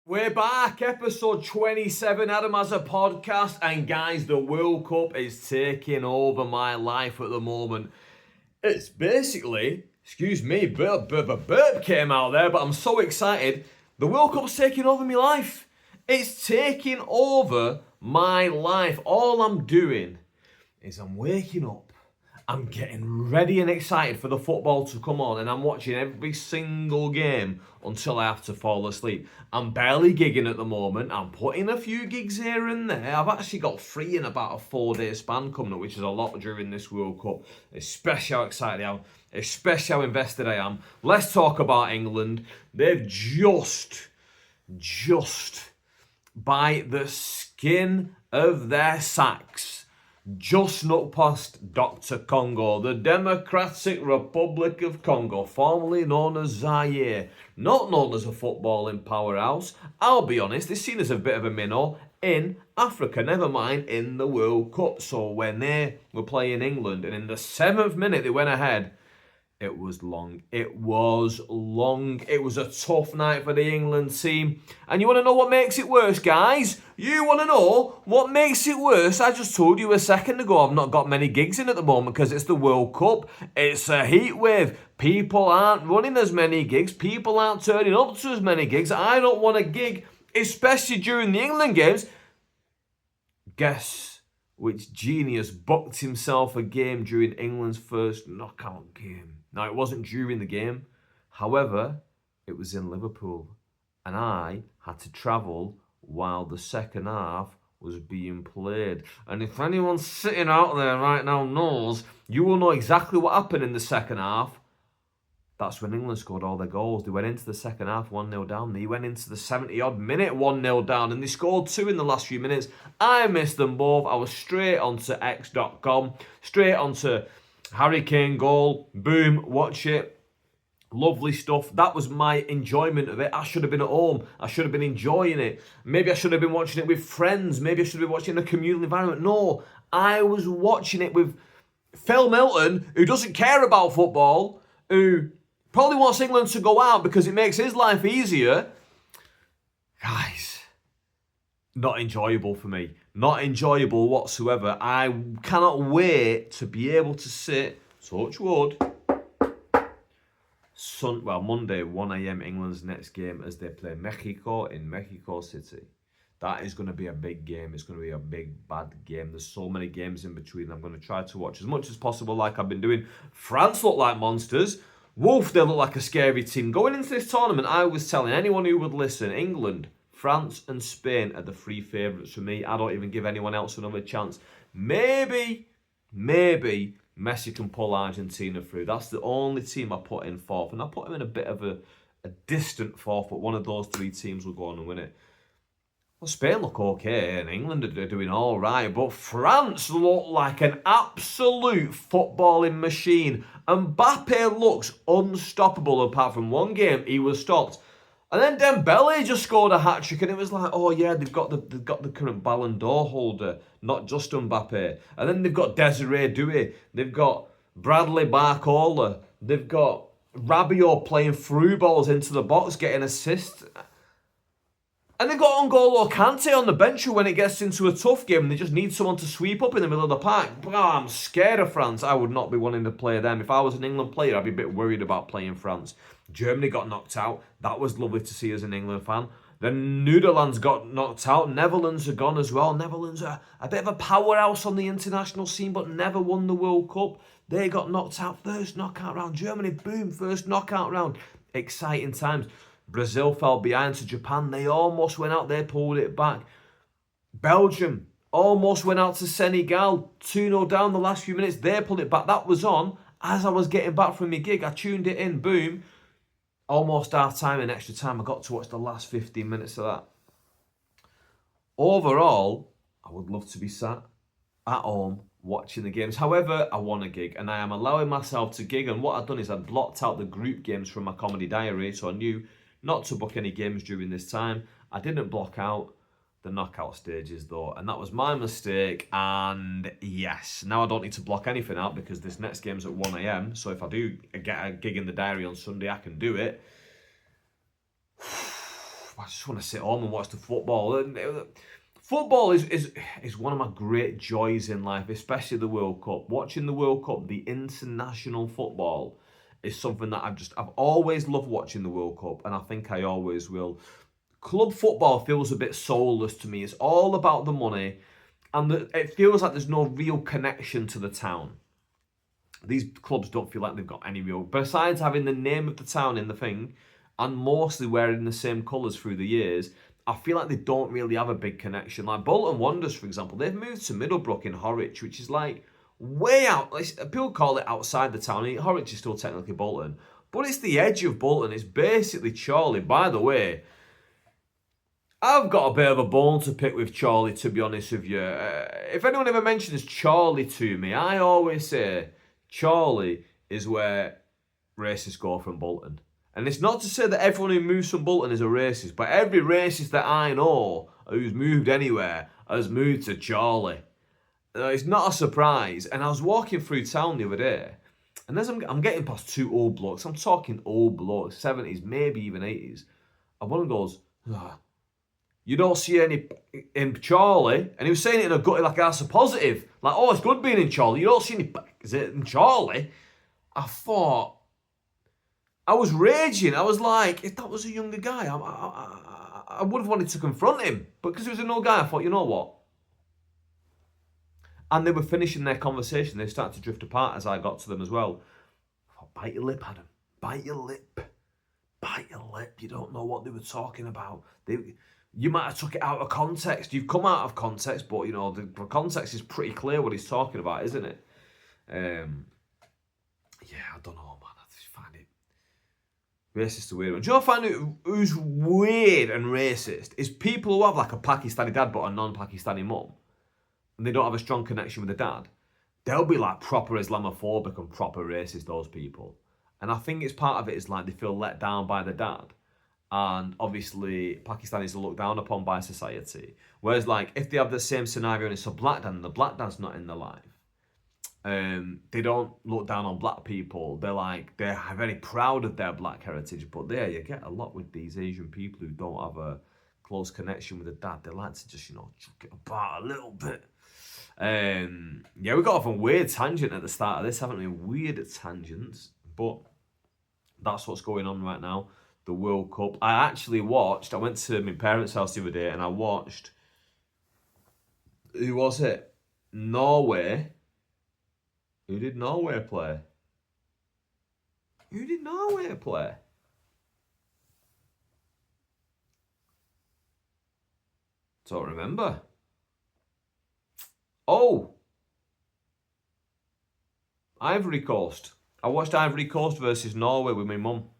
We're back, episode 27, Adam has a podcast, and guys, the World Cup is taking over my life at the moment. It's basically, excuse me, bit of a burp came out there, but I'm so excited. The World Cup's taking over my life. It's taking over my life. All I'm doing is I'm waking up. I'm getting ready and excited for the football to come on, and I'm watching every single game until I have to fall asleep. I'm barely gigging at the moment. I'm putting a few gigs here and there. I've actually got 3 in about a 4-day span coming up, which is a lot during this World Cup. Especially how excited I am, especially how invested I am. Let's talk about England. They've just by the skin of their sacks, just snuck past Dr. Congo, the Democratic Republic of Congo, formerly known as Zaire, not known as a footballing powerhouse. I'll be honest, it's seen as a bit of a minnow in Africa, never mind in the World Cup. So when they were playing England, and in the 7th minute they went ahead, it was long. It was a tough night for the England team. And you want to know what makes it worse, guys? You want to know what makes it worse? I just told you a second ago I've not got many gigs in at the moment because it's the World Cup. It's a heat wave. People aren't running as many gigs. People aren't turning up to as many gigs. I don't want a gig, especially during the England games. Guess which genius booked himself a game during England's first knockout game? Now, it wasn't during the game. However, it was in Liverpool. And I had to travel while the second half was being played. And if anyone sitting out there right now knows, you will know exactly what happened in the second half. That's when England scored all their goals. They went into the second half 1-0 down. They went into the 70-odd minute 1-0 down. And they scored 2 in the last few minutes. I missed them both. I was straight onto X.com. Straight onto Harry Kane goal. Boom. Watch it. Lovely stuff. That was my enjoyment of it. I should have been at home. I should have been enjoying it. Maybe I should have been watching it with friends. Maybe I should have been watching it in a communal environment. No. I was watching it with Phil Milton, who doesn't care about football, who probably wants England to go out because it makes his life easier. Guys, not enjoyable for me. Not enjoyable whatsoever. I cannot wait to be able to sit, touch wood, Monday, 1 a.m. England's next game as they play Mexico in Mexico City. That is going to be a big game. It's going to be a big, bad game. There's so many games in between. I'm going to try to watch as much as possible like I've been doing. France look like monsters. Wolf, they look like a scary team. Going into this tournament, I was telling anyone who would listen, England, France and Spain are the 3 favourites for me. I don't even give anyone else another chance. Maybe Messi can pull Argentina through. That's the only team I put in 4th. And I put him in a bit of a distant 4th, but one of those 3 teams will go on and win it. Well, Spain look okay, and England are doing all right, but France look like an absolute footballing machine. Mbappe looks unstoppable, apart from one game he was stopped. And then Dembele just scored a hat-trick, and it was like, oh yeah, they've got the current Ballon d'Or holder, not just Mbappe. And then they've got Desiree Doué, they've got Bradley Barcola, they've got Rabiot playing through balls into the box, getting assists. And they've got N'Golo Kante on the bench who, when it gets into a tough game, they just need someone to sweep up in the middle of the park. Bro, I'm scared of France. I would not be wanting to play them. If I was an England player, I'd be a bit worried about playing France. Germany got knocked out. That was lovely to see as an England fan. Then Netherlands got knocked out. Netherlands are gone as well. Netherlands are a bit of a powerhouse on the international scene, but never won the World Cup. They got knocked out. First knockout round. Germany, boom, first knockout round. Exciting times. Brazil fell behind to Japan. They almost went out. They pulled it back. Belgium almost went out to Senegal. 2-0 down the last few minutes. They pulled it back. That was on as I was getting back from my gig. I tuned it in. Boom. Almost half time and extra time. I got to watch the last 15 minutes of that. Overall, I would love to be sat at home watching the games. However, I want a gig, and I am allowing myself to gig. And what I've done is I've blocked out the group games from my comedy diary, so I knew not to book any games during this time. I didn't block out the knockout stages though, and that was my mistake. And yes, now I don't need to block anything out because this next game's at 1 a.m. So if I do get a gig in the diary on Sunday, I can do it. I just want to sit home and watch the football. Football is one of my great joys in life, especially the World Cup. Watching the World Cup, the international football, is something that I've always loved watching the World Cup, and I think I always will. Club football feels a bit soulless to me. It's all about the money, and it feels like there's no real connection to the town. These clubs don't feel like they've got any real... Besides having the name of the town in the thing, and mostly wearing the same colours through the years, I feel like they don't really have a big connection. Like Bolton Wanderers, for example, they've moved to Middlebrook in Horwich, which is like way out. People call it outside the town. Horwich is still technically Bolton, but it's the edge of Bolton. It's basically Chorley. By the way, I've got a bit of a bone to pick with Chorley, to be honest with you. If anyone ever mentions Chorley to me, I always say Chorley is where racists go from Bolton. And it's not to say that everyone who moves from Bolton is a racist, but every racist that I know who's moved anywhere has moved to Chorley. It's not a surprise. And I was walking through town the other day, and as I'm getting past two old blokes, I'm talking old blokes, 70s, maybe even 80s, and one goes, you don't see any in Chorley, and he was saying it in a gut, like that's a positive, like, oh, it's good being in Chorley, you don't see any, is it in Chorley? I thought, I was raging. I was like, if that was a younger guy, I would have wanted to confront him. But because he was an old guy, I thought, you know what? And they were finishing their conversation. They started to drift apart as I got to them as well. I thought, bite your lip, Adam. Bite your lip. Bite your lip. You don't know what they were talking about. You might have took it out of context. You've come out of context, but, you know, the context is pretty clear what he's talking about, isn't it? Yeah, I don't know, man. I just find it racist to weird one. Do you know what I find who's weird and racist? Is people who have like a Pakistani dad but a non-Pakistani mum, and they don't have a strong connection with the dad. They'll be like proper Islamophobic and proper racist, those people. And I think it's part of it is like they feel let down by the dad. And obviously Pakistanis are looked down upon by society. Whereas like if they have the same scenario and it's a black dad and the black dad's not in their life, they don't look down on black people. They're very proud of their black heritage. But there you get a lot with these Asian people who don't have a close connection with the dad. They like to just, you know, chuck it about a little bit. Yeah, we got off on a weird tangent at the start of this, haven't we? Weird tangents. But that's what's going on right now. The World Cup. I went to my parents' house the other day and I watched, who was it? Norway. Who did Norway play? Don't remember. Oh! Ivory Coast. I watched Ivory Coast versus Norway with my mum.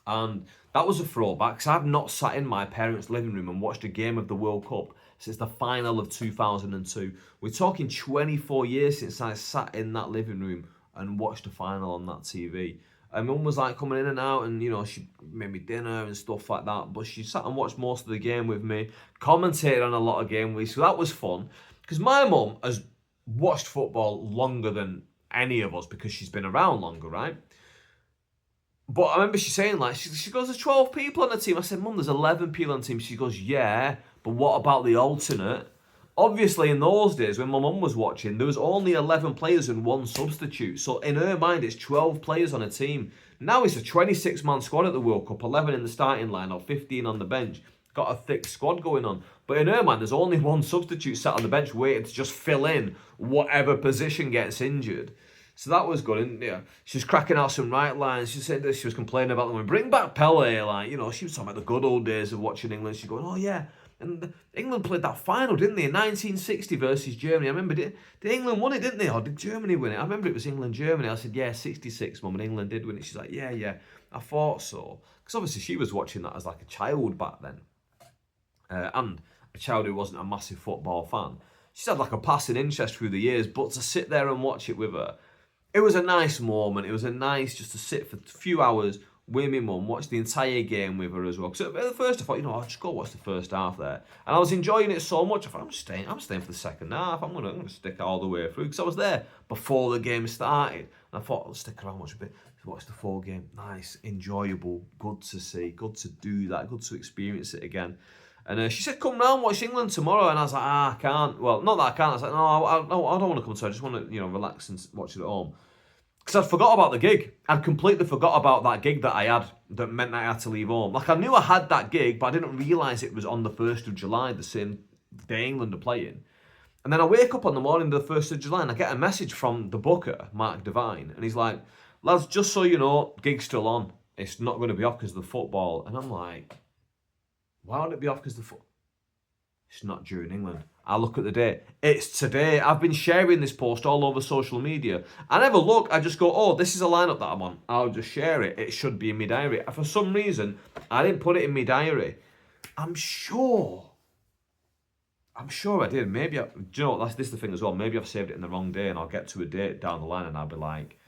And that was a throwback because I've not sat in my parents' living room and watched a game of the World Cup since the final of 2002. We're talking 24 years since I sat in that living room and watched a final on that TV. And mum was like coming in and out and, you know, she made me dinner and stuff like that. But she sat and watched most of the game with me, commentated on a lot of game weeks. So that was fun. Because my mum has watched football longer than any of us because she's been around longer, right? But I remember she saying, like, she goes, there's 12 people on the team. I said, Mum, there's 11 people on the team. She goes, yeah, but what about the alternate? Obviously, in those days, when my mum was watching, there was only 11 players and one substitute. So in her mind, it's 12 players on a team. Now it's a 26-man squad at the World Cup, 11 in the starting lineup, 15 on the bench. Got a thick squad going on. But in her mind, there's only one substitute sat on the bench waiting to just fill in whatever position gets injured. So that was good, and yeah, she was cracking out some right lines. She said that she was complaining about them. Bring back Pele, like, you know, she was talking about the good old days of watching England. She's going, oh yeah, and England played that final, didn't they, in 1960 versus Germany. I remember, did England won it, didn't they, or did Germany win it? I remember it was England-Germany. I said, yeah, 66, Mum, and England did win it. She's like, yeah, I thought so. Because obviously she was watching that as like a child back then, and a child who wasn't a massive football fan. She's had like a passing interest through the years, but to sit there and watch it with her, it was a nice moment. It was a nice just to sit for a few hours with my mum, watch the entire game with her as well. Because at first I thought, you know, I'll just go watch the first half there. And I was enjoying it so much, I thought, I'm staying for the second half. I'm gonna stick it all the way through. Because I was there before the game started. And I thought, I'll stick around, watch a bit. Watch the full game. Nice, enjoyable, good to see, good to do that, good to experience it again. And she said, come round, watch England tomorrow. And I was like, I can't. Well, not that I can't. I was like, no, I don't want to come to. I just want to, relax and watch it at home. Because I'd forgot about the gig. I'd completely forgot about that gig that I had that meant I had to leave home. Like, I knew I had that gig, but I didn't realise it was on the 1st of July, the same day England are playing. And then I wake up on the morning of the 1st of July and I get a message from the booker, Mark Devine, and he's like, lads, just so you know, gig's still on. It's not going to be off because of the football. And I'm like, why would it be off because of the football? It's not during England. I look at the date. It's today. I've been sharing this post all over social media. I never look. I just go, oh, this is a lineup that I'm on. I'll just share it. It should be in my diary. For some reason, I didn't put it in my diary. I'm sure I did. Maybe, do you know what, this is the thing as well. Maybe I've saved it in the wrong day and I'll get to a date down the line and I'll be like,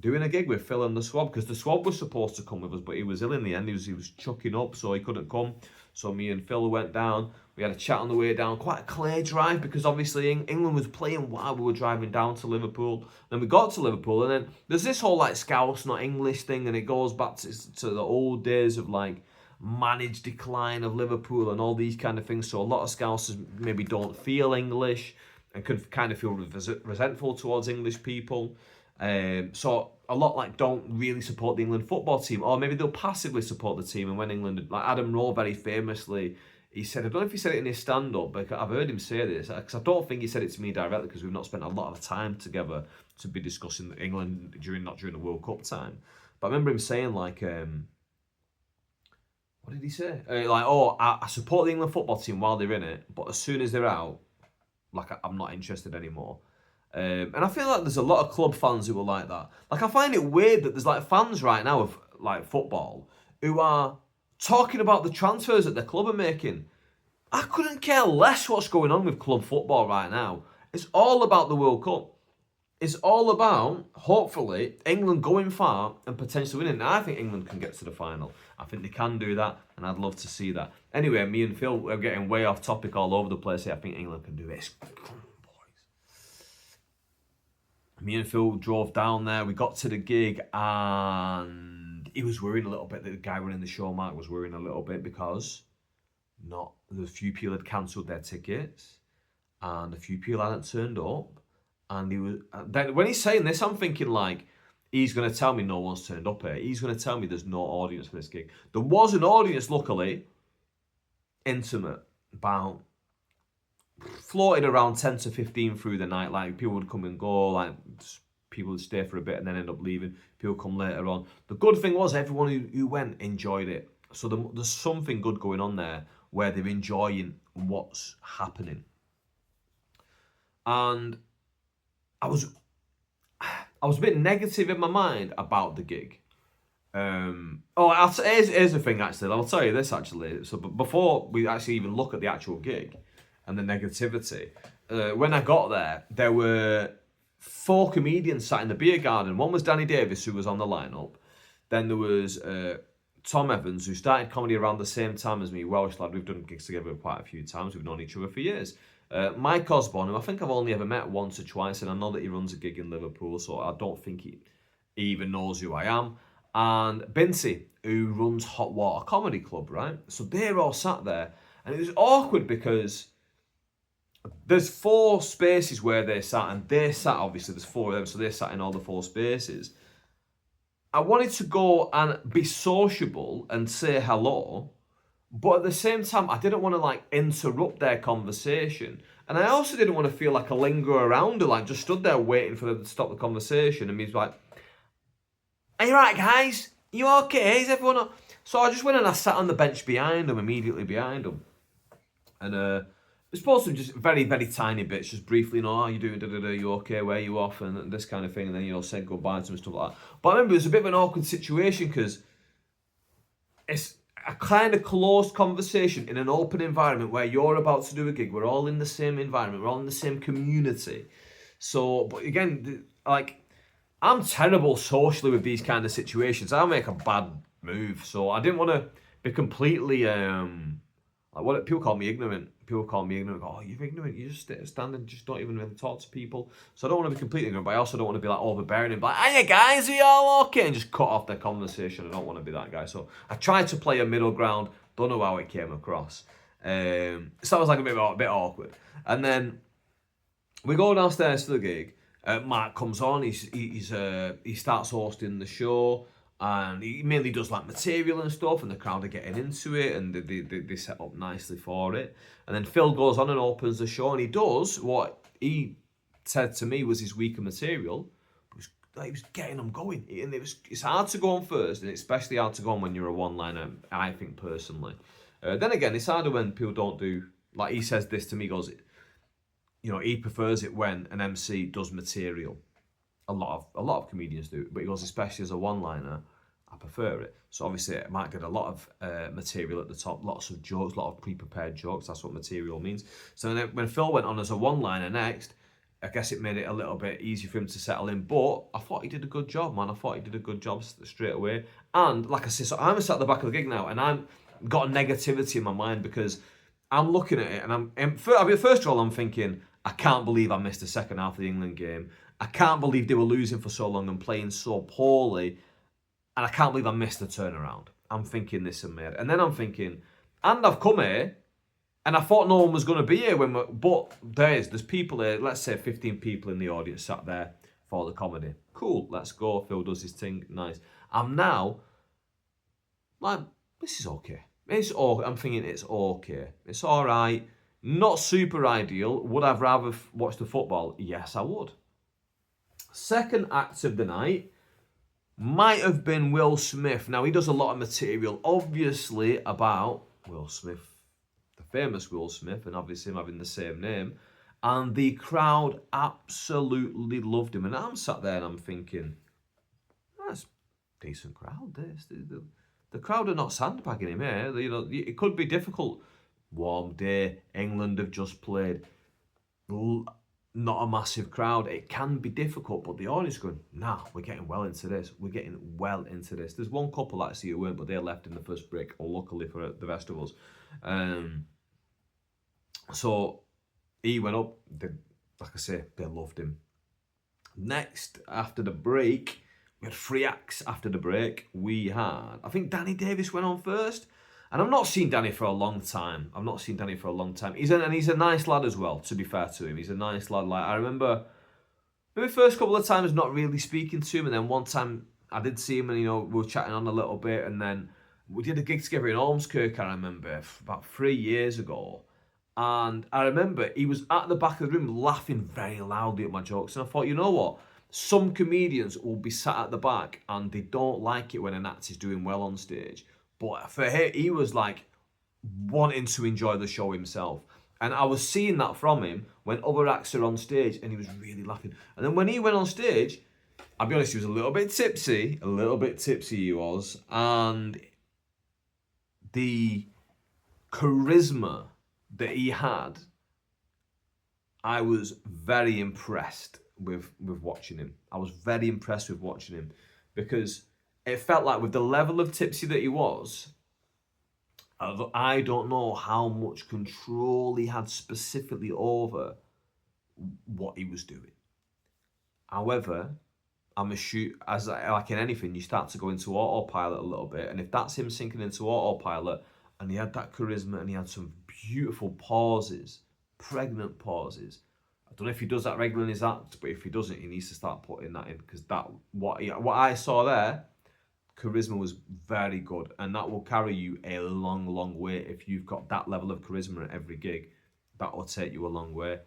doing a gig with Phil and the Swab, because the Swab was supposed to come with us, but he was ill in the end. He was chucking up, so he couldn't come. So me and Phil went down. We had a chat on the way down. Quite a clear drive, because obviously England was playing while we were driving down to Liverpool. Then we got to Liverpool, and then there's this whole like Scouse, not English thing, and it goes back to the old days of like managed decline of Liverpool and all these kind of things. So a lot of Scousers maybe don't feel English and could kind of feel resentful towards English people. So a lot like don't really support the England football team, or maybe they'll passively support the team. And when England, like Adam Rowe very famously, he said, I don't know if he said it in his stand-up, but I've heard him say this, because I don't think he said it to me directly, because we've not spent a lot of time together to be discussing England not during the World Cup time. But I remember him saying like, what did he say? I support the England football team while they're in it, but as soon as they're out, like I'm not interested anymore. And I feel like there's a lot of club fans who are like that. Like, I find it weird that there's like fans right now of like football who are talking about the transfers that their club are making. I couldn't care less what's going on with club football right now. It's all about the World Cup. It's all about, hopefully, England going far and potentially winning. Now, I think England can get to the final. I think they can do that, and I'd love to see that. Anyway, me and Phil are getting way off topic all over the place here. I think England can do it. Me and Phil drove down there. We got to the gig, and he was worrying a little bit. The guy running the show, Mark, was worrying a little bit because a few people had cancelled their tickets, and a few people hadn't turned up. And he was then when he's saying this, I'm thinking like, he's going to tell me no one's turned up here. He's going to tell me there's no audience for this gig. There was an audience, luckily, intimate, about floated around 10 to 15 through the night. Like, people would come and go, like people would stay for a bit and then end up leaving. People come later on. The good thing was everyone who went enjoyed it. So there's something good going on there where they're enjoying what's happening. And I was a bit negative in my mind about the gig. Here's the thing, actually. I'll tell you this, actually. So before we actually even look at the actual gig and the negativity, when I got there were 4 comedians sat in the beer garden. One was Danny Davis, who was on the lineup. Then there was Tom Evans, who started comedy around the same time as me. Welsh lad, we've done gigs together quite a few times. We've known each other for years. Mike Osborne, who I think I've only ever met once or twice, and I know that he runs a gig in Liverpool, so I don't think he even knows who I am. And Binty, who runs Hot Water Comedy Club, right? So they're all sat there, and it was awkward because there's 4 spaces where they sat, and they sat, obviously there's 4 of them, so they sat in all the 4 spaces. I wanted to go and be sociable and say hello, but at the same time, I didn't want to like interrupt their conversation. And I also didn't want to feel like a lingerer around or like just stood there waiting for them to stop the conversation. And he's like, are you right, guys? Are you okay? Is everyone okay? So I just went and I sat on the bench behind them, immediately behind them. And it was supposed to be just very, very tiny bits, just briefly, how are you doing? You okay? Where are you off? And this kind of thing. And then, said goodbye to them and stuff like that. But I remember it was a bit of an awkward situation because it's a kind of closed conversation in an open environment where you're about to do a gig. We're all in the same environment. We're all in the same community. So, but again, like, I'm terrible socially with these kind of situations. I'll make a bad move. So I didn't want to be completely, Like, what people call me ignorant. People call me ignorant. Go, oh, you're ignorant. You just stand and just don't even really talk to people. So I don't want to be completely ignorant, but I also don't want to be like overbearing and be like, hiya guys, are you all okay? And just cut off their conversation. I don't want to be that guy. So I tried to play a middle ground. Don't know how it came across. So that was like a bit awkward. And then we go downstairs to the gig. Mark comes on. He starts hosting the show. And he mainly does like material and stuff, and the crowd are getting into it, and they set up nicely for it. And then Phil goes on and opens the show, and he does what he said to me was his weaker material. He was getting them going, and it's hard to go on first, and it's especially hard to go on when you're a one-liner, I think personally. Then again, it's harder when people don't do, like he says this to me, he goes, you know, he prefers it when an MC does material. A lot of comedians do, but he goes, especially as a one-liner, I prefer it. So obviously, I might get a lot of material at the top, lots of jokes, a lot of pre-prepared jokes. That's what material means. So then when Phil went on as a one-liner next, I guess it made it a little bit easier for him to settle in. But I thought he did a good job, man. I thought he did a good job straight away. And like I said, so I'm sat at the back of the gig now, and I'm got a negativity in my mind because I'm looking at it, and first of all, I'm thinking, I can't believe I missed the second half of the England game. I can't believe they were losing for so long and playing so poorly. And I can't believe I missed the turnaround. I'm thinking this and that. And then I'm thinking, and I've come here, and I thought no one was going to be here. But there's people here, let's say 15 people in the audience sat there for the comedy. Cool, let's go. Phil does his thing, nice. I'm now, like, this is okay. I'm thinking it's okay. It's all right. Not super ideal. Would I have rather watched the football? Yes, I would. Second act of the night might have been Will Smith. Now, he does a lot of material, obviously, about Will Smith, the famous Will Smith, and obviously him having the same name. And the crowd absolutely loved him. And I'm sat there and I'm thinking, that's a decent crowd, this. The crowd are not sandbagging him here. You know, it could be difficult. Warm day, England have just played. Not a massive crowd. It can be difficult, but the audience going, nah, we're getting well into this. We're getting well into this. There's one couple actually who weren't, but they left in the first break, luckily for the rest of us. So he went up. Like I say, they loved him. Next, after the break, we had 3 acts after the break. We had, I think Danny Davis went on first. And I've not seen Danny for a long time. He's a nice lad as well, to be fair to him. He's a nice lad. Like, I remember maybe the first couple of times not really speaking to him. And then one time I did see him and, you know, we were chatting on a little bit. And then we did a gig together in Ormskirk, I remember, about 3 years ago. And I remember he was at the back of the room laughing very loudly at my jokes. And I thought, you know what? Some comedians will be sat at the back and they don't like it when an act is doing well on stage. But for him, he was like wanting to enjoy the show himself. And I was seeing that from him when other acts are on stage and he was really laughing. And then when he went on stage, I'll be honest, he was a little bit tipsy he was. And the charisma that he had, I was very impressed with watching him. I was very impressed with watching him because it felt like with the level of tipsy that he was, I don't know how much control he had specifically over what he was doing. However, as like in anything, you start to go into autopilot a little bit, and if that's him sinking into autopilot, and he had that charisma, and he had some beautiful pauses, pregnant pauses. I don't know if he does that regularly in his act, but if he doesn't, he needs to start putting that in because what I saw there. Charisma was very good, and that will carry you a long, long way. If you've got that level of charisma at every gig, that will take you a long way.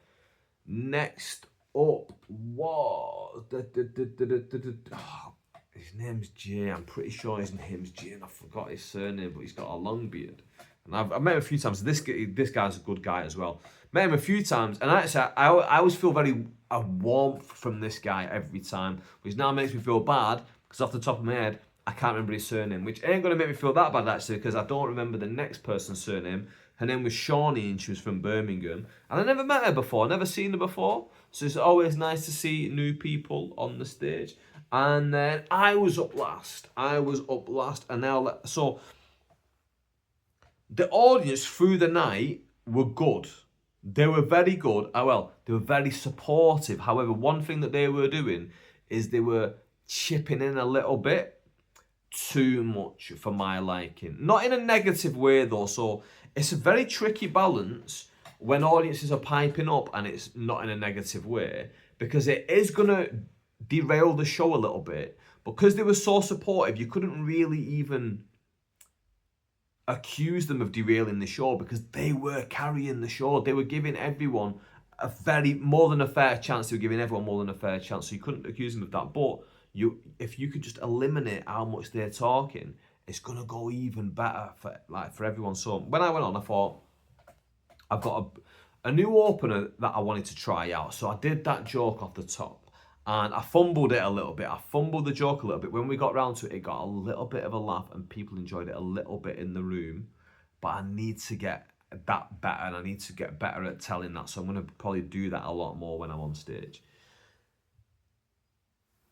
Next up was his name's Jay. I'm pretty sure his name's Jay, and I forgot his surname, but he's got a long beard. And I've met him a few times. This guy's a good guy as well. Met him a few times, and actually, I always feel a warmth from this guy every time, which now makes me feel bad because off the top of my head, I can't remember his surname, which ain't going to make me feel that bad, actually, because I don't remember the next person's surname. Her name was Shawnee, and she was from Birmingham. And I never met her before, never seen her before. So it's always nice to see new people on the stage. And then I was up last. And now, so the audience through the night were good. They were very good. Well, they were very supportive. However, one thing that they were doing is they were chipping in a little bit too much for my liking. Not in a negative way though. So it's a very tricky balance when audiences are piping up and it's not in a negative way, because it is going to derail the show a little bit. Because they were so supportive, you couldn't really even accuse them of derailing the show, because they were carrying the show. They were giving everyone more than a fair chance. They were giving everyone more than a fair chance. So you couldn't accuse them of that. But if you could just eliminate how much they're talking, it's gonna go even better for everyone. So when I went on, I thought, I've got a new opener that I wanted to try out. So I did that joke off the top. And I fumbled it a little bit. I fumbled the joke a little bit. When we got round to it, it got a little bit of a laugh and people enjoyed it a little bit in the room. But I need to get that better, and I need to get better at telling that. So I'm going to probably do that a lot more when I'm on stage.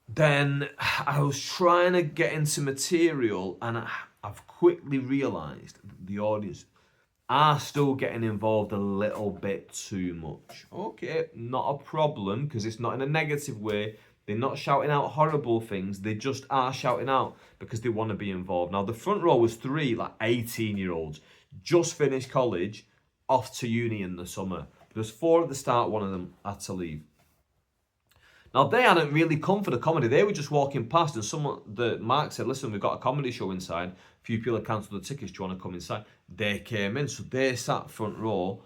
Then I was trying to get into material, and I've quickly realised the audience are still getting involved a little bit too much. Okay, not a problem, because it's not in a negative way. They're not shouting out horrible things. They just are shouting out because they want to be involved. Now, the front row was 3 18-year-olds, just finished college, off to uni in the summer. There's 4 at the start, one of them had to leave. Now, they hadn't really come for the comedy. They were just walking past, and Mark said, listen, we've got a comedy show inside. A few people have cancelled the tickets. Do you want to come inside? They came in, so they sat front row.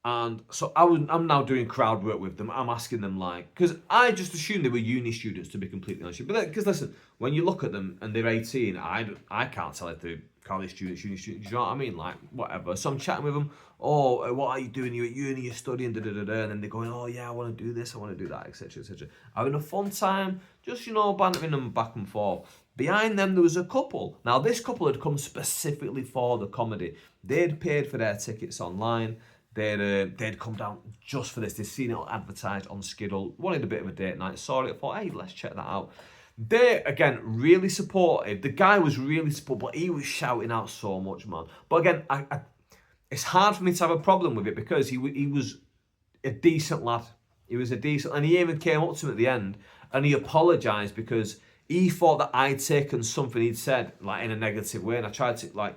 And so I'm now doing crowd work with them. I'm asking them, because I just assumed they were uni students, to be completely honest. But because listen, when you look at them and they're 18, I can't tell if they're college students, uni students. You know what I mean? Whatever. So I'm chatting with them. Oh, what are you doing? You're at uni, you're studying, da da da da. And then they're going, oh yeah, I want to do this, I want to do that, etc. etc. Having a fun time, just bantering them back and forth. Behind them, there was a couple. Now, this couple had come specifically for the comedy. They'd paid for their tickets online. They'd come down just for this. They'd seen it advertised on Skiddle, wanted a bit of a date night, saw it, thought, hey, let's check that out. They, again, really supportive. The guy was really supportive, but he was shouting out so much, man. But again, it's hard for me to have a problem with it, because he was a decent lad. He was a decent, and he even came up to him at the end, and he apologised because he thought that I'd taken something he'd said in a negative way, and I tried to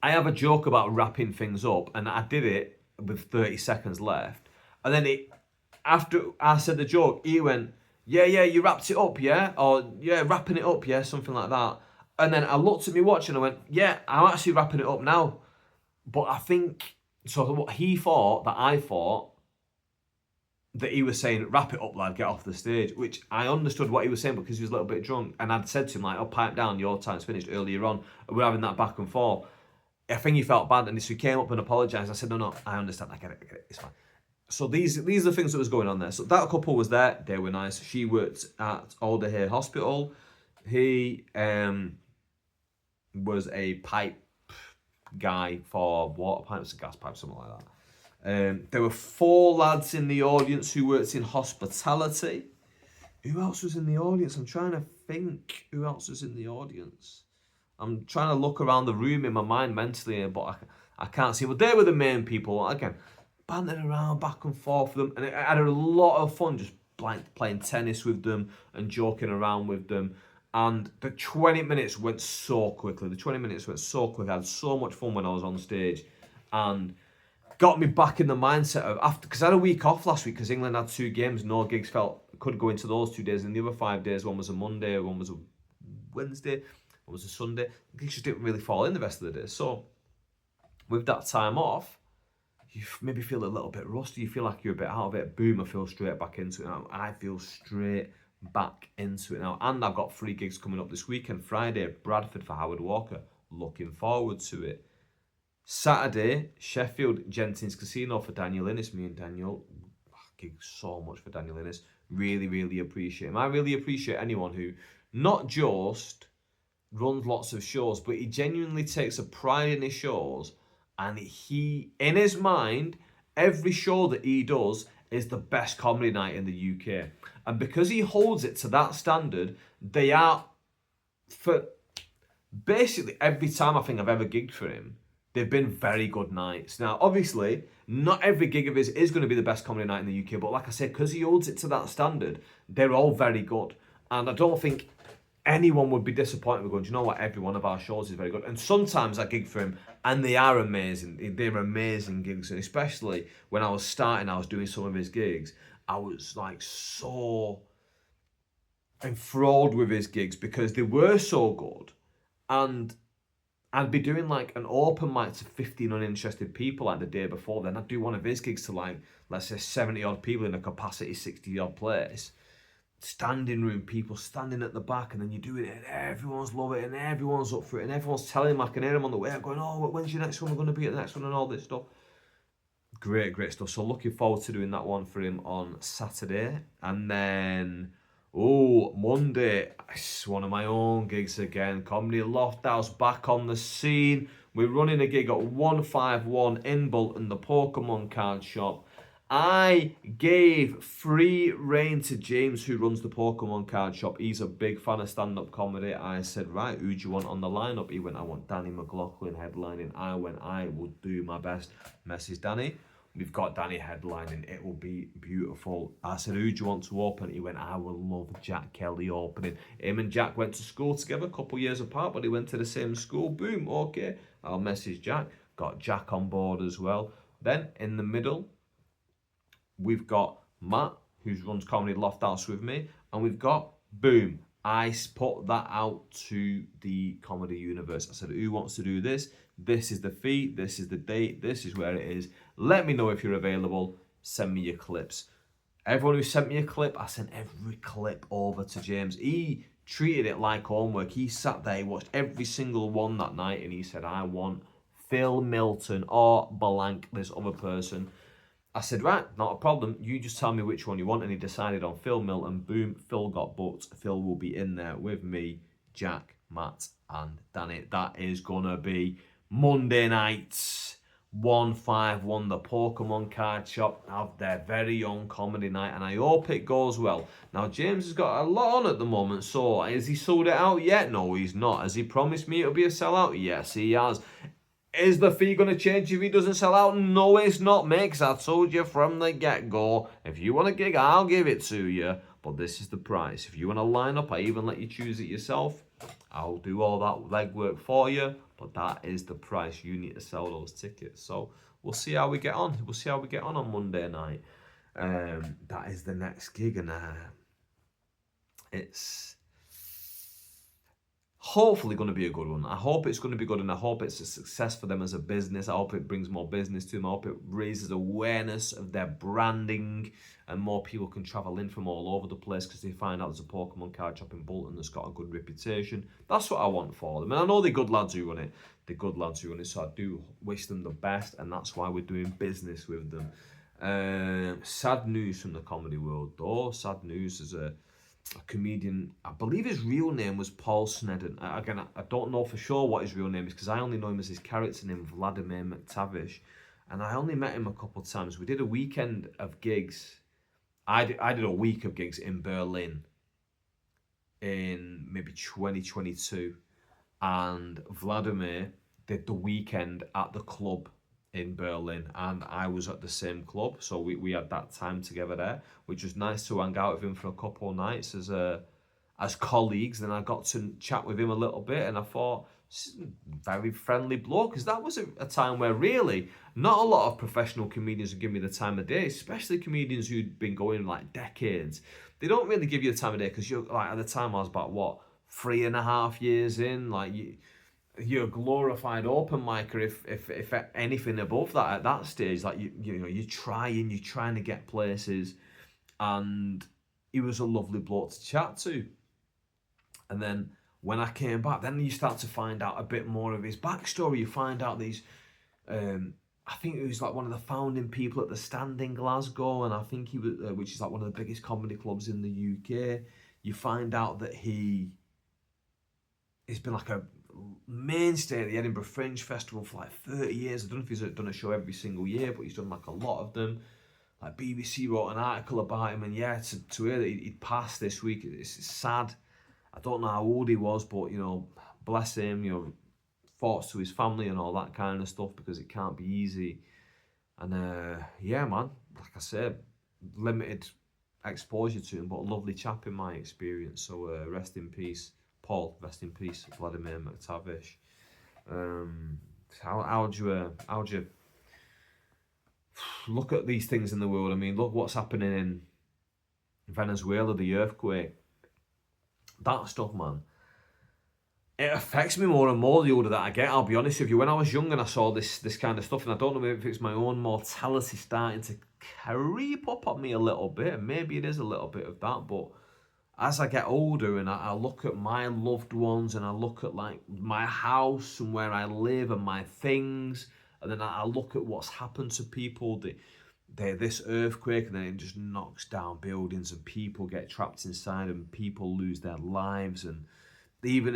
I have a joke about wrapping things up, and I did it with 30 seconds left. And then after I said the joke, he went, yeah, you wrapped it up, yeah? Or, yeah, wrapping it up, yeah? Something like that. And then I looked at me watch and I went, yeah, I'm actually wrapping it up now. But I think, so what he thought, that I thought, that he was saying, wrap it up, lad, get off the stage, which I understood what he was saying because he was a little bit drunk. And I'd said to him, oh, pipe down, your time's finished earlier on. And we're having that back and forth. I think he felt bad, and so he came up and apologised. I said, no, I understand, I get it, it's fine. So these are the things that was going on there. So that couple was there, they were nice. She worked at Alderhay Hospital. He was a pipe guy for water pipes, gas pipes, something like that. There were 4 lads in the audience who worked in hospitality. Who else was in the audience? I'm trying to think who else was in the audience. I'm trying to look around the room in my mind mentally, but I can't see. But they were the main people. Again, bantering around back and forth with them. And I had a lot of fun just playing tennis with them and joking around with them. And the 20 minutes went so quickly. I had so much fun when I was on stage. And got me back in the mindset of, after, because I had a week off last week because England had 2 games. No gigs could go into those 2 days. And the other 5 days, one was a Monday, one was a Wednesday. It was a Sunday. It just didn't really fall in the rest of the day. So with that time off, you maybe feel a little bit rusty. You feel like you're a bit out of it. Boom, I feel straight back into it now. I feel straight back into it now. And I've got 3 gigs coming up this weekend. Friday, Bradford for Howard Walker. Looking forward to it. Saturday, Sheffield Gentins Casino for Daniel Innes. Me and Daniel gig so much for Daniel Innes. Really, really appreciate him. I really appreciate anyone who not just runs lots of shows, but he genuinely takes a pride in his shows, and he, in his mind, every show that he does is the best comedy night in the UK. And because he holds it to that standard, they are, for basically every time I think I've ever gigged for him, they've been very good nights. Now, obviously, not every gig of his is going to be the best comedy night in the UK, but like I said, because he holds it to that standard, they're all very good. And I don't think anyone would be disappointed with going, do you know what, every one of our shows is very good. And sometimes I gig for him, and they are amazing. They're amazing gigs. And especially when I was starting, I was doing some of his gigs, I was like so enthralled with his gigs because they were so good. And I'd be doing like an open mic to 15 uninterested people like the day before. Then I'd do one of his gigs to like, let's say 70 odd people in a capacity 60 odd place. Standing room, people standing at the back, and then you do it and everyone's loving it and everyone's up for it and everyone's telling him, I can hear him on the way out going, oh, when's your next one? We're going to be at the next one and all this stuff. Great stuff. So looking forward to doing that one for him on Saturday. And then, Monday, it's one of my own gigs again. Comedy Loft House back on the scene. We're running a gig at 151 in Bolton, the Pokemon card shop. I gave free rein to James, who runs the Pokemon card shop. He's a big fan of stand-up comedy. I said, right, who do you want on the lineup? He went, I want Danny McLaughlin headlining. I went, I will do my best. Message Danny. We've got Danny headlining. It will be beautiful. I said, who do you want to open? He went, I will love Jack Kelly opening. Him and Jack went to school together, a couple of years apart, but he went to the same school. Boom, okay. I'll message Jack. Got Jack on board as well. Then, in the middle, we've got Matt, who runs Comedy Loft House with me, and we've got, boom, I put that out to the comedy universe. I said, who wants to do this? This is the fee, this is the date, this is where it is. Let me know if you're available. Send me your clips. Everyone who sent me a clip, I sent every clip over to James. He treated it like homework. He sat there, he watched every single one that night, and he said, I want Phil Milton or blank, this other person. I said, right, not a problem. You just tell me which one you want. And he decided on Phil Milton. Boom, Phil got booked. Phil will be in there with me, Jack, Matt, and Danny. That is going to be Monday nights, 151, the Pokemon card shop, have their very own comedy night. And I hope it goes well. Now, James has got a lot on at the moment. So, has he sold it out yet? No, he's not. Has he promised me it'll be a sellout? Yes, he has. Is the fee going to change if he doesn't sell out? No, it's not, mate, because I told you from the get-go, if you want a gig, I'll give it to you. But this is the price. If you want to line up, I even let you choose it yourself. I'll do all that legwork for you. But that is the price. You need to sell those tickets. So we'll see how we get on. We'll see how we get on Monday night. That is the next gig. And it's hopefully going to be a good one. I hope it's going to be good, and I hope it's a success for them as a business. I hope it brings more business to them. I hope it raises awareness of their branding, and more people can travel in from all over the place because they find out there's a Pokemon card shop in Bolton that's got a good reputation. That's what I want for them. And I know they're good lads who run it. They're good lads who run it, so I do wish them the best, and that's why we're doing business with them. Sad news from the comedy world, though. Sad news is a comedian, I believe his real name was Paul Snedden. Again, I don't know for sure what his real name is because I only know him as his character name, Vladamir McTavish. And I only met him a couple of times. We did a weekend of gigs. I did a week of gigs in Berlin in maybe 2022. And Vladimir did the weekend at the club in Berlin, and I was at the same club, so we had that time together there, which was nice to hang out with him for a couple of nights as colleagues. Then I got to chat with him a little bit, and I thought, very friendly bloke, because that was a time where really not a lot of professional comedians would give me the time of day, especially comedians who'd been going like decades. They don't really give you the time of day because you're like, at the time I was about 3.5 years in, like you're a glorified open micer if anything above that at that stage. Like you're trying to get places, and he was a lovely bloke to chat to. And then when I came back, then you start to find out a bit more of his backstory. You find out these I think he was like one of the founding people at the Stand in Glasgow, and I think he was which is like one of the biggest comedy clubs in the UK. You find out that he's been like a mainstay at the Edinburgh Fringe Festival for like 30 years. I don't know if he's done a show every single year, but he's done like a lot of them. Like BBC wrote an article about him, and yeah, to hear that he'd passed this week, it's sad. I don't know how old he was, but bless him, you know, thoughts to his family and all that kind of stuff, because it can't be easy. And yeah, man, like I said, limited exposure to him, but a lovely chap in my experience. So rest in peace, Paul. Rest in peace, Vladamir McTavish. How do you look at these things in the world? I mean, look what's happening in Venezuela, the earthquake. That stuff, man. It affects me more and more the older that I get, I'll be honest with you. When I was young and I saw this kind of stuff, and I don't know if it's my own mortality starting to creep up on me a little bit, and maybe it is a little bit of that, but as I get older and I look at my loved ones, and I look at like my house and where I live and my things, and then I look at what's happened to people, this earthquake, and then it just knocks down buildings and people get trapped inside and people lose their lives. And even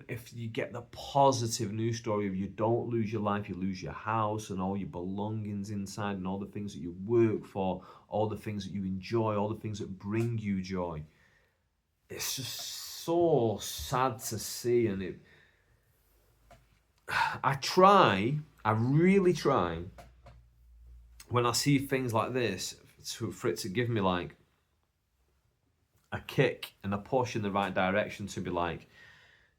if you get the positive news story of you don't lose your life, you lose your house and all your belongings inside and all the things that you work for, all the things that you enjoy, all the things that bring you joy. It's just so sad to see. And I really try when I see things like this for it to give me like a kick and a push in the right direction, to be like,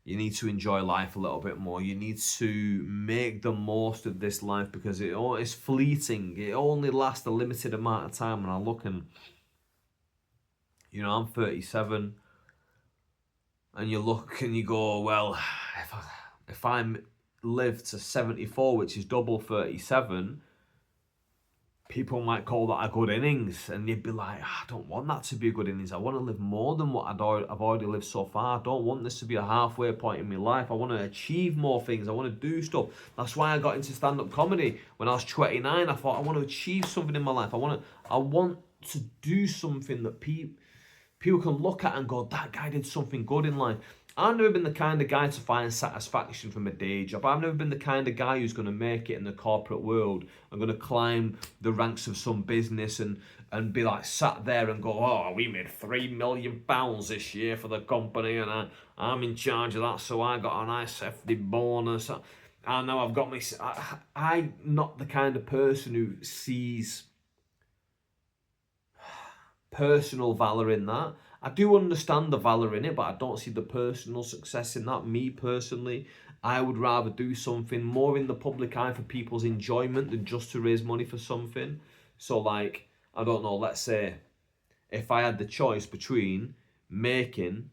you need to enjoy life a little bit more. You need to make the most of this life, because it's fleeting. It only lasts a limited amount of time. And I look and, you know, I'm 37, and you look and you go, well, if I live to 74, which is double 37, people might call that a good innings, and you'd be like, I don't want that to be a good innings. I want to live more than what I've already lived so far. I don't want this to be a halfway point in my life. I want to achieve more things. I want to do stuff. That's why I got into stand-up comedy when I was 29. I thought, I want to achieve something in my life. I want to do something that people can look at and go, that guy did something good in life. I've never been the kind of guy to find satisfaction from a day job. I've never been the kind of guy who's going to make it in the corporate world. I'm going to climb the ranks of some business and be like sat there and go, oh, we made £3 million this year for the company, and I'm in charge of that, so I got a nice hefty bonus. And now I've got my... I'm not the kind of person who sees personal valor in that. I do understand the valor in it, but I don't see the personal success in that. Me personally, I would rather do something more in the public eye for people's enjoyment than just to raise money for something. So like, I don't know, let's say if I had the choice between making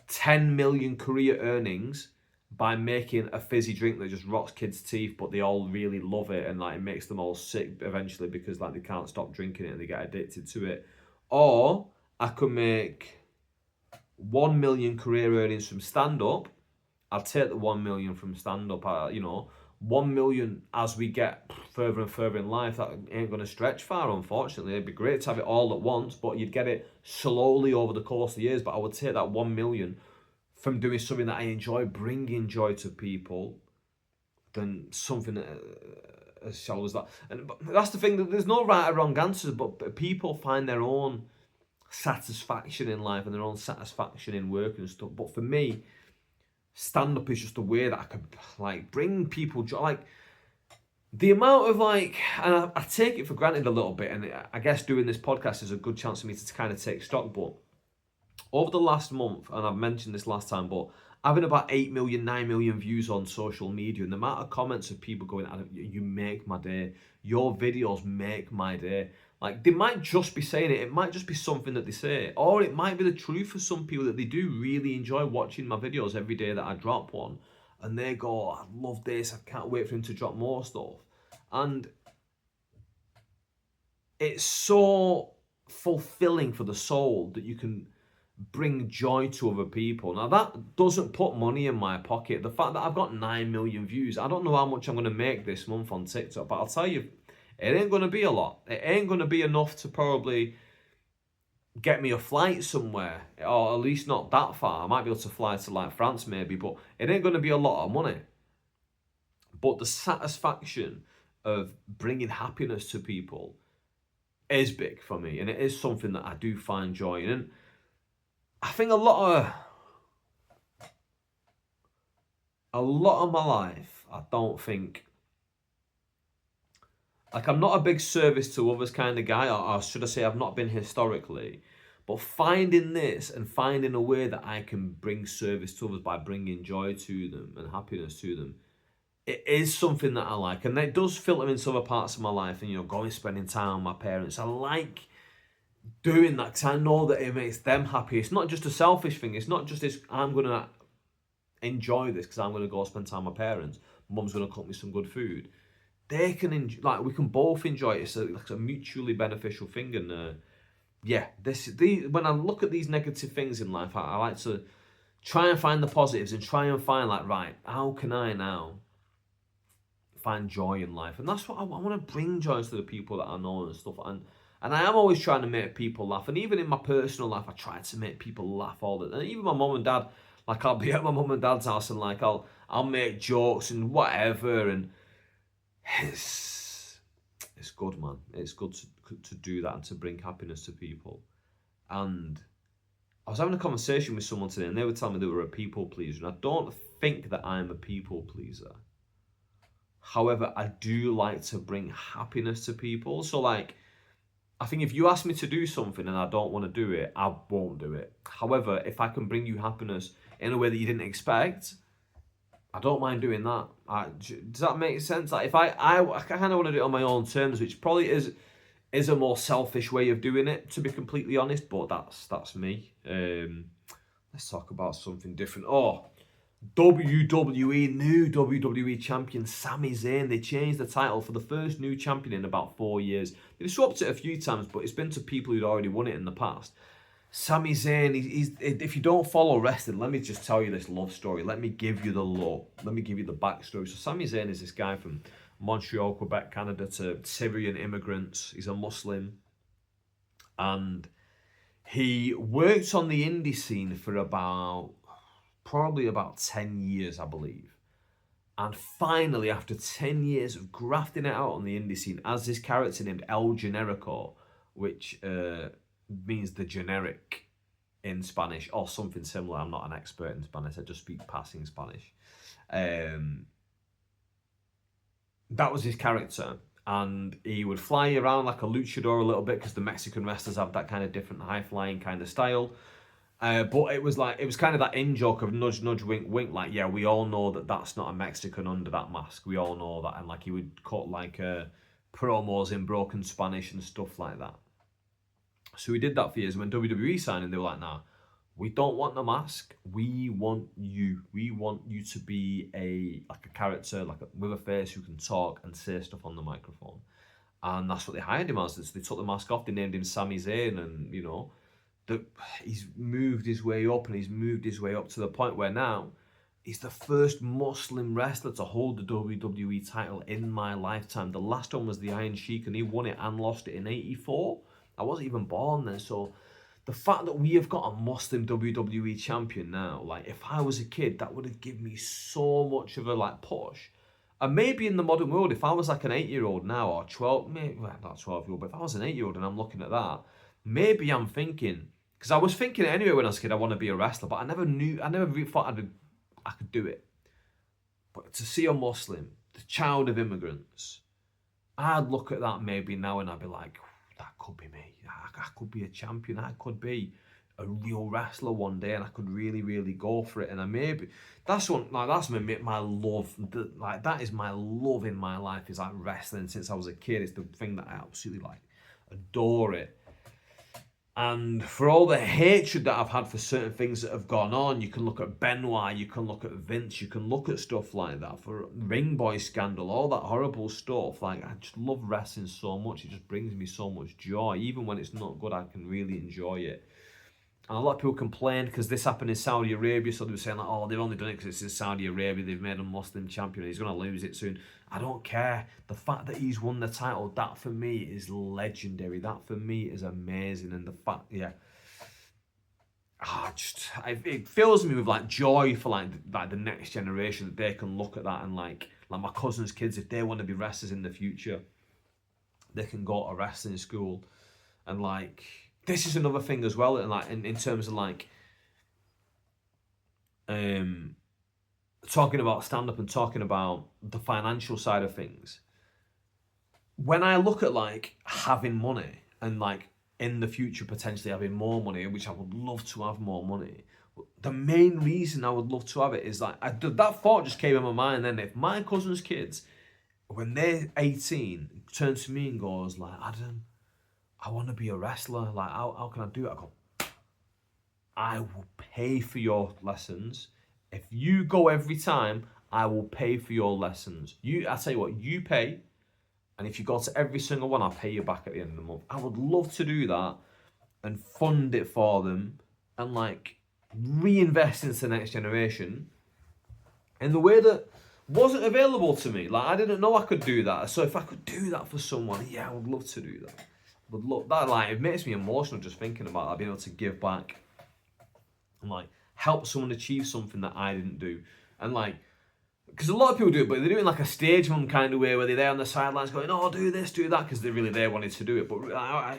10 million career earnings by making a fizzy drink that just rots kids' teeth, but they all really love it, and like it makes them all sick eventually because like they can't stop drinking it and they get addicted to it. Or I could make 1 million career earnings from stand-up. I'd take the 1 million from stand-up. 1 million as we get further and further in life, that ain't going to stretch far, unfortunately. It'd be great to have it all at once, but you'd get it slowly over the course of the years. But I would take that 1 million from doing something that I enjoy, bringing joy to people, than something as shallow as that. But that's the thing, that there's no right or wrong answers, but people find their own satisfaction in life and their own satisfaction in work and stuff. But for me, stand-up is just a way that I could like bring people joy. Like the amount of like, and I take it for granted a little bit, and I guess doing this podcast is a good chance for me to kind of take stock. But over the last month, and I've mentioned this last time, but having about 8 million, 9 million views on social media, and the amount of comments of people going, you make my day, your videos make my day. Like, they might just be saying it might just be something that they say, or it might be the truth for some people that they do really enjoy watching my videos every day that I drop one, and they go, I love this, I can't wait for him to drop more stuff. And it's so fulfilling for the soul that you can bring joy to other people. Now that doesn't put money in my pocket. The fact that I've got 9 million views, I don't know how much I'm going to make this month on TikTok, but I'll tell you, it ain't going to be a lot. It ain't going to be enough to probably get me a flight somewhere, or at least not that far. I might be able to fly to like France maybe, but it ain't going to be a lot of money. But the satisfaction of bringing happiness to people is big for me, and it is something that I do find joy in. And I think a lot of a lot of my life, I don't think, like, I'm not a big service to others kind of guy, or should I say I've not been historically, but finding this and finding a way that I can bring service to others by bringing joy to them and happiness to them, it is something that I like. And it does filter into other parts of my life, and, you know, going, spending time with my parents. I like doing that because I know that it makes them happy. It's not just a selfish thing. It's not just this, I'm going to enjoy this because I'm going to go spend time with my parents. Mum's going to cook me some good food. They can enjoy, like, we can both enjoy it. It's like a mutually beneficial thing. And when I look at these negative things in life, I like to try and find the positives and try and find, like, right, how can I now find joy in life? And that's what I want to bring joy to the people that I know and stuff. And I am always trying to make people laugh. And even in my personal life, I try to make people laugh all the time. And even my mum and dad, like, I'll be at my mum and dad's house and, like, I'll make jokes and whatever. And it's good, man. It's good to do that and to bring happiness to people. And I was having a conversation with someone today, and they were telling me they were a people pleaser. And I don't think that I'm a people pleaser. However, I do like to bring happiness to people. So, like, I think if you ask me to do something and I don't want to do it, I won't do it. However, if I can bring you happiness in a way that you didn't expect, I don't mind doing that. Does that make sense? Like, if I kind of want to do it on my own terms, which probably is a more selfish way of doing it, to be completely honest. But that's me. Let's talk about something different. New WWE champion Sami Zayn. They changed the title for the first new champion in about 4 years. They've swapped it a few times, but it's been to people who'd already won it in the past. Sami Zayn, if you don't follow wrestling, let me just tell you this love story. Let me give you the lore. Let me give you the backstory. So Sami Zayn is this guy from Montreal, Quebec, Canada, to Syrian immigrants. He's a Muslim. And he worked on the indie scene for probably about 10 years, I believe. And finally, after 10 years of grafting it out on the indie scene, as this character named El Generico, which means the generic in Spanish, or something similar. I'm not an expert in Spanish, I just speak passing Spanish. That was his character. And he would fly around like a luchador a little bit, because the Mexican wrestlers have that kind of different high-flying kind of style. But it was kind of that in-joke of nudge, nudge, wink, wink. Like, yeah, we all know that that's not a Mexican under that mask. We all know that. And, like, he would cut, like, promos in broken Spanish and stuff like that. So he did that for years. When WWE signed him, they were like, nah, we don't want the mask. We want you. We want you to be a character, with a face who can talk and say stuff on the microphone. And that's what they hired him as. So they took the mask off. They named him Sami Zayn, and, you know, he's moved his way up, and he's moved his way up to the point where now he's the first Muslim wrestler to hold the WWE title in my lifetime. The last one was the Iron Sheik, and he won it and lost it in '84. I wasn't even born then. So the fact that we have got a Muslim WWE champion now, like, if I was a kid, that would have given me so much of a, like, push. And maybe in the modern world, if I was like an 8-year-old now, or 12, maybe, well, not 12-year-old, but if I was an 8-year-old and I'm looking at that, maybe I'm thinking, because I was thinking anyway when I was a kid, I want to be a wrestler, but I never really thought I could do it. But to see a Muslim, the child of immigrants, I'd look at that maybe now and I'd be like, that could be me. I could be a champion. I could be a real wrestler one day, and I could really, really go for it. And that's my love. Like, that is my love in my life, is like wrestling since I was a kid. It's the thing that I absolutely adore it. And for all the hatred that I've had for certain things that have gone on, you can look at Benoit, you can look at Vince, you can look at stuff like that. For Ring Boy scandal, all that horrible stuff. Like, I just love wrestling so much. It just brings me so much joy. Even when it's not good, I can really enjoy it. And a lot of people complain because this happened in Saudi Arabia, so they were saying, like, oh, they've only done it because it's in Saudi Arabia, they've made a Muslim champion, he's going to lose it soon. I don't care. The fact that he's won the title, that for me is legendary. That for me is amazing. And the fact, it fills me with, like, joy for, like the next generation, that they can look at that and, like my cousin's kids, if they want to be wrestlers in the future, they can go to wrestling school. And, like, this is another thing as well, and, like, in terms of, like, talking about stand-up and talking about the financial side of things, when I look at like having money and like in the future potentially having more money, which I would love to have more money, the main reason I would love to have it is like that thought just came in my mind. Then if my cousin's kids, when they're 18, turn to me and goes like, Adam, I want to be a wrestler. Like, how can I do it? I go, I will pay for your lessons. If you go every time, I will pay for your lessons. I tell you what, you pay. And if you go to every single one, I'll pay you back at the end of the month. I would love to do that and fund it for them and like reinvest into the next generation in the way that wasn't available to me. Like I didn't know I could do that. So if I could do that for someone, yeah, I would love to do that. Would love that. Like it makes me emotional just thinking about that, being able to give back and like help someone achieve something that I didn't do. And like, because a lot of people do it, but they do it in like a stage mum kind of way where they're there on the sidelines going, oh, do this, do that, because they're really there wanting to do it. But I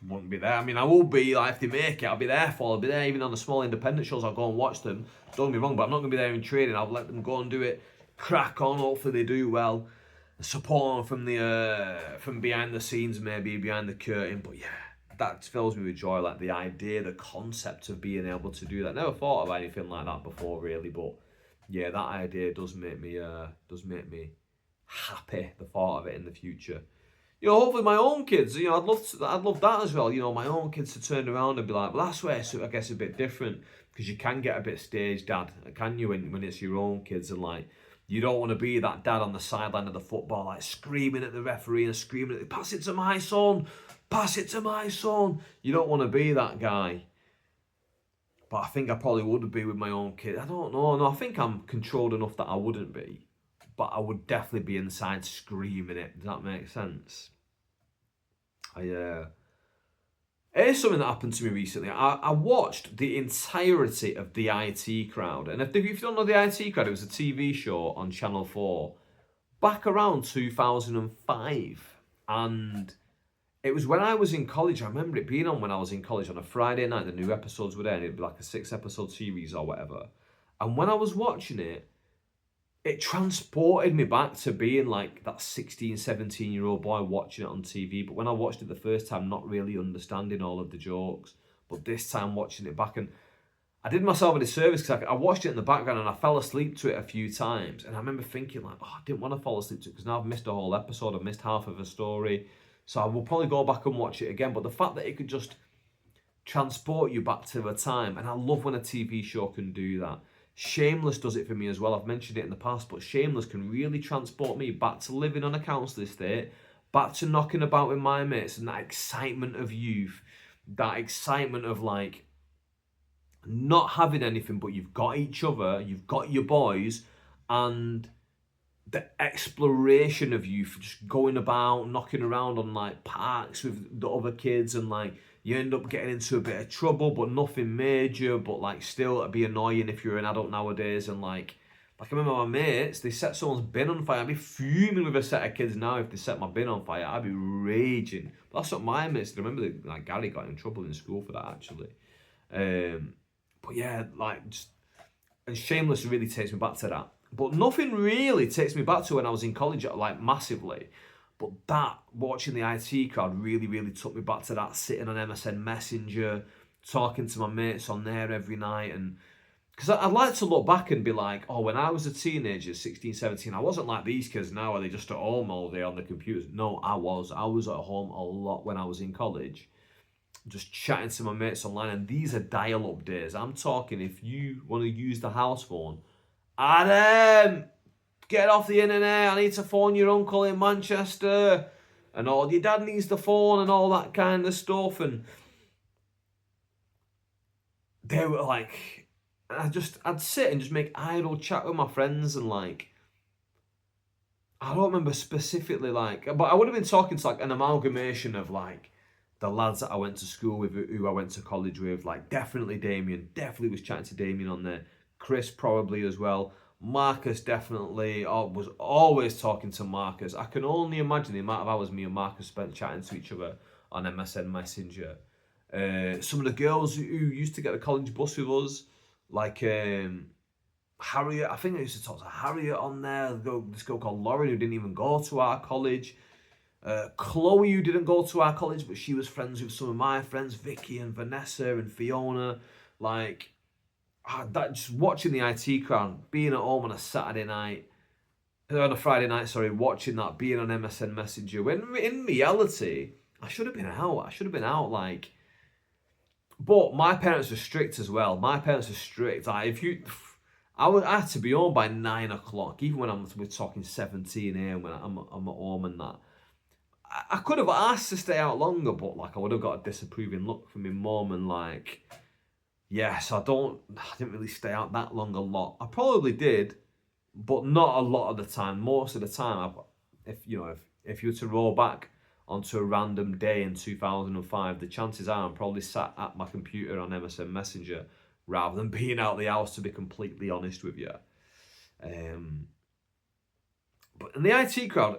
wouldn't be there. I mean, I will be, like, if they make it, I'll be there for it. I'll be there even on the small independent shows. I'll go and watch them. Don't get me wrong, but I'm not going to be there in training. I'll let them go and do it, crack on, hopefully they do well. Support them from behind the scenes, maybe, behind the curtain. But yeah, that fills me with joy, like the idea, the concept of being able to do that. Never thought of anything like that before, really, but yeah, that idea does make me happy. The thought of it in the future, hopefully my own kids. I'd love that as well. My own kids to turn around and be like, well, that's where I guess a bit different because you can get a bit stage dad, can you? When it's your own kids and like you don't want to be that dad on the sideline of the football, like screaming at the referee and screaming pass it to my son, pass it to my son. You don't want to be that guy. But I think I probably would be with my own kid. I don't know. No, I think I'm controlled enough that I wouldn't be. But I would definitely be inside screaming it. Does that make sense? Here's something that happened to me recently. I watched the entirety of the IT Crowd. And if you don't know the IT Crowd, it was a TV show on Channel 4 back around 2005. And it was when I was in college. I remember it being on when I was in college on a Friday night. The new episodes were there, and it'd be like a 6-episode series or whatever. And when I was watching it, it transported me back to being like that 16, 17-year-old boy watching it on TV. But when I watched it the first time, not really understanding all of the jokes. But this time watching it back, and I did myself a disservice because I watched it in the background and I fell asleep to it a few times. And I remember thinking like, I didn't want to fall asleep to it because now I've missed a whole episode. I've missed half of a story. So I will probably go back and watch it again. But the fact that it could just transport you back to a time, and I love when a TV show can do that. Shameless does it for me as well. I've mentioned it in the past, but Shameless can really transport me back to living on a council estate, back to knocking about with my mates, and that excitement of youth, that excitement of like not having anything, but you've got each other, you've got your boys, and the exploration of youth, just going about, knocking around on like parks with the other kids, and like you end up getting into a bit of trouble, but nothing major, but like still it'd be annoying if you're an adult nowadays. And like I remember my mates, they set someone's bin on fire. I'd be fuming with a set of kids now if they set my bin on fire. I'd be raging. But that's what my mates did. I remember that, like Gary got in trouble in school for that actually. But yeah, like just, and Shameless really takes me back to that. But nothing really takes me back to when I was in college, like massively. But that, watching the IT Crowd really, really took me back to that, sitting on MSN Messenger, talking to my mates on there every night. And because I'd like to look back and be like, oh, when I was a teenager, 16, 17, I wasn't like these kids now, are they just at home all day on the computers? No, I was. I was at home a lot when I was in college, just chatting to my mates online. And these are dial-up days. I'm talking, if you want to use the house phone, Adam, get off the internet. I need to phone your uncle in Manchester. And all your dad needs the phone and all that kind of stuff. And they were like, I'd sit and just make idle chat with my friends. And like, I don't remember specifically like, but I would have been talking to like an amalgamation of like the lads that I went to school with, who I went to college with. Like definitely Damien, definitely was chatting to Damien on there. Chris probably as well. Marcus definitely, was always talking to Marcus. I can only imagine the amount of hours me and Marcus spent chatting to each other on MSN Messenger. Some of the girls who used to get the college bus with us, like Harriet, I think I used to talk to Harriet on there. This girl called Lauren who didn't even go to our college. Chloe, who didn't go to our college, but she was friends with some of my friends, Vicky and Vanessa and Fiona. Like, that, just watching the IT Crowd, being at home on a Saturday night, on a Friday night, sorry, watching that, being on MSN Messenger. When in reality, I should have been out. Like, but my parents were strict as well. My parents were strict. I had to be home by 9 o'clock, even when we're talking 17 a.m. when I'm at home and that. I could have asked to stay out longer, but like I would have got a disapproving look from my mum and like, yes, I didn't really stay out that long a lot. I probably did, but not a lot of the time. Most of the time, if you were to roll back onto a random day in 2005, the chances are I'm probably sat at my computer on MSN Messenger rather than being out the house, to be completely honest with you. But in the IT Crowd,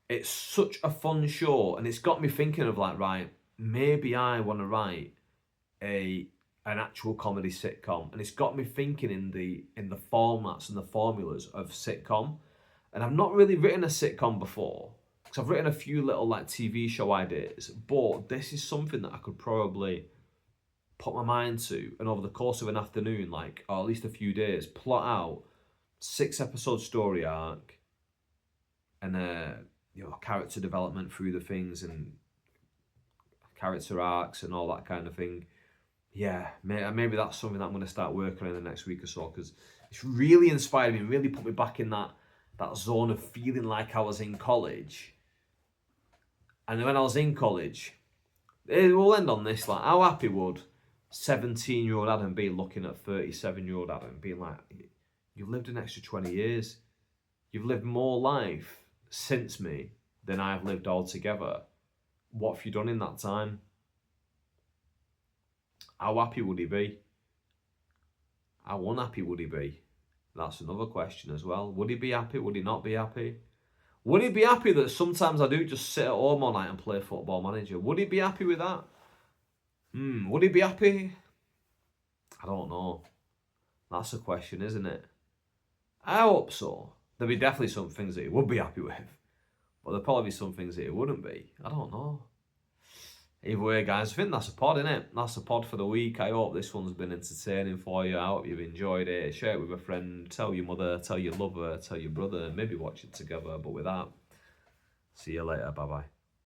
it's such a fun show, and it's got me thinking of like, right, maybe I want to write an actual comedy sitcom, and it's got me thinking in the formats and the formulas of sitcom. And I've not really written a sitcom before, because I've written a few little like TV show ideas, but this is something that I could probably put my mind to, and over the course of an afternoon, like, or at least a few days, plot out 6-episode story arc and character development through the things and character arcs and all that kind of thing. Yeah, maybe that's something that I'm going to start working on in the next week or so, because it's really inspired me and really put me back in that zone of feeling like I was in college. And then when I was in college, we'll end on this, like, how happy would 17-year-old Adam be looking at 37-year-old Adam being like, you've lived an extra 20 years. You've lived more life since me than I've lived altogether. What have you done in that time? How happy would he be? How unhappy would he be? That's another question as well. Would he be happy? Would he not be happy? Would he be happy that sometimes I do just sit at home all night and play Football Manager? Would he be happy with that? Would he be happy? I don't know. That's a question, isn't it? I hope so. There'll be definitely some things that he would be happy with, but there'll probably be some things that he wouldn't be. I don't know. Either way, guys, I think that's a pod, innit? That's a pod for the week. I hope this one's been entertaining for you. I hope you've enjoyed it. Share it with a friend. Tell your mother, tell your lover, tell your brother. Maybe watch it together. But with that, see you later. Bye-bye.